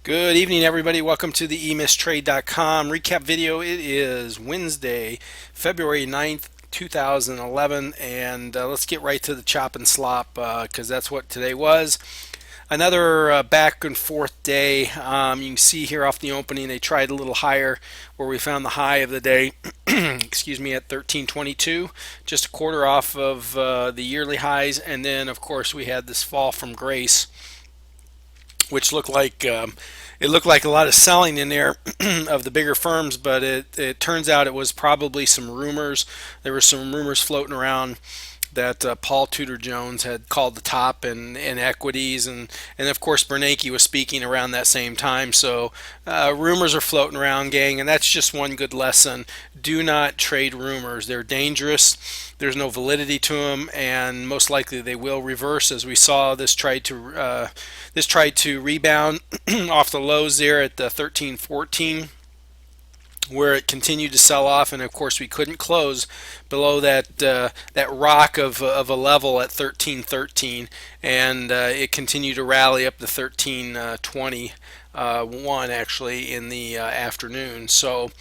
Good evening, everybody. Welcome to the emisttrade.com recap video. It is Wednesday, February 9th, 2011, and let's get right to the chop and slop because that's what today was. Another back and forth day. You can see here off the opening, they tried a little higher where we found the high of the day, excuse me, at 1322, just a quarter off of the yearly highs. And then, of course, we had this fall from grace, which looked like it looked like a lot of selling in there of the bigger firms, but it turns out it was probably some rumors. There were some rumors floating around that Paul Tudor Jones had called the top in equities, and of course Bernanke was speaking around that same time. So rumors are floating around, gang, and that's just one good lesson. Do not trade rumors. They're dangerous. There's no validity to them, and most likely they will reverse, as we saw. This tried to rebound off the lows there at the 1314, where it continued to sell off, and of course we couldn't close below that rock of a level at 1313, and it continued to rally up to 1320 one actually in the afternoon. So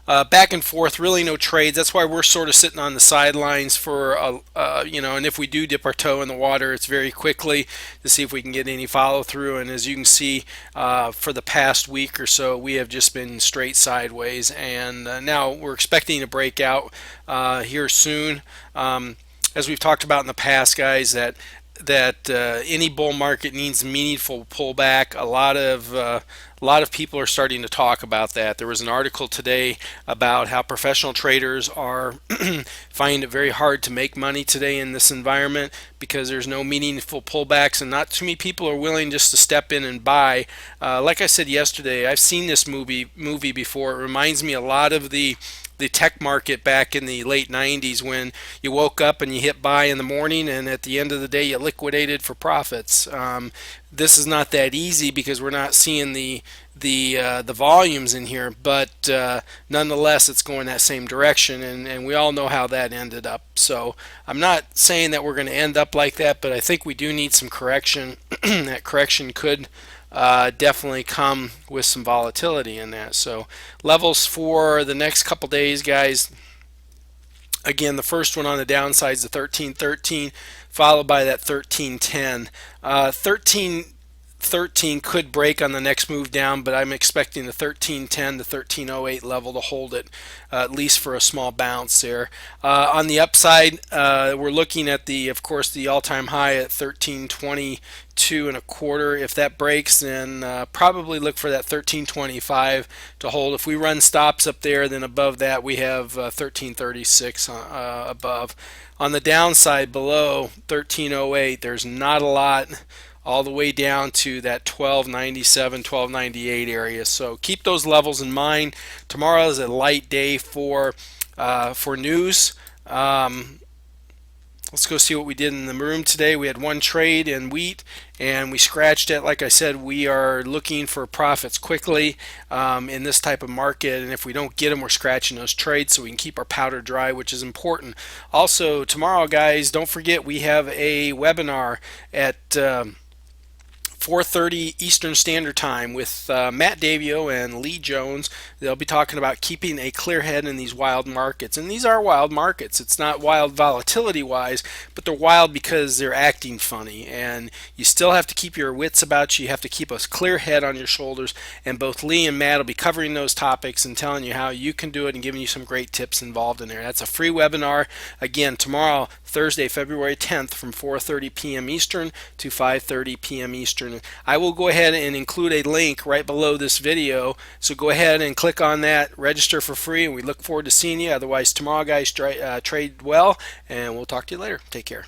back and forth, really no trades. That's why we're sort of sitting on the sidelines for and if we do dip our toe in the water, it's very quickly to see if we can get any follow through. And as you can see, for the past week or so, we have just been straight sideways, and now we're expecting a breakout here soon. As we've talked about in the past, guys, that any bull market needs meaningful pullback. A lot of people are starting to talk about that. There was an article today about how professional traders are finding it very hard to make money today in this environment because there's no meaningful pullbacks, and not too many people are willing just to step in and buy. Like I said yesterday, I've seen this movie before. It reminds me a lot of the tech market back in the late 90s, when you woke up and you hit buy in the morning, and at the end of the day you liquidated for profits. This is not that easy because we're not seeing the volumes in here, but nonetheless it's going that same direction, and we all know how that ended up. So I'm not saying that we're going to end up like that, but I think we do need some correction. That correction could definitely come with some volatility in that. So levels for the next couple days, guys. Again, the first one on the downside is the 1313, followed by that 1310. 1313 could break on the next move down, but I'm expecting the 1310 to 1308 level to hold it, at least for a small bounce there. On the upside, we're looking at of course, the all-time high at 1322 and a quarter. If that breaks, then probably look for that 1325 to hold. If we run stops up there, then above that we have 1336 above. On the downside, below 1308, there's not a lot, all the way down to that 1297, 1298 area. So keep those levels in mind. Tomorrow is a light day for news. Let's go see what we did in the room today. We had one trade in wheat, and we scratched it. Like I said, we are looking for profits quickly in this type of market, and if we don't get them, we're scratching those trades so we can keep our powder dry, which is important. Also, tomorrow, guys, don't forget we have a webinar at 4:30 Eastern Standard Time with Matt Davio and Lee Jones. They'll be talking about keeping a clear head in these wild markets. And these are wild markets. It's not wild volatility-wise, but they're wild because they're acting funny. And you still have to keep your wits about you. You have to keep a clear head on your shoulders. And both Lee and Matt will be covering those topics and telling you how you can do it and giving you some great tips involved in there. That's a free webinar. Again, tomorrow, Thursday, February 10th, from 4:30 p.m. Eastern to 5:30 p.m. Eastern. I will go ahead and include a link right below this video, so go ahead and click on that, register for free, and we look forward to seeing you. Otherwise, tomorrow, guys, trade well, and we'll talk to you later. Take care.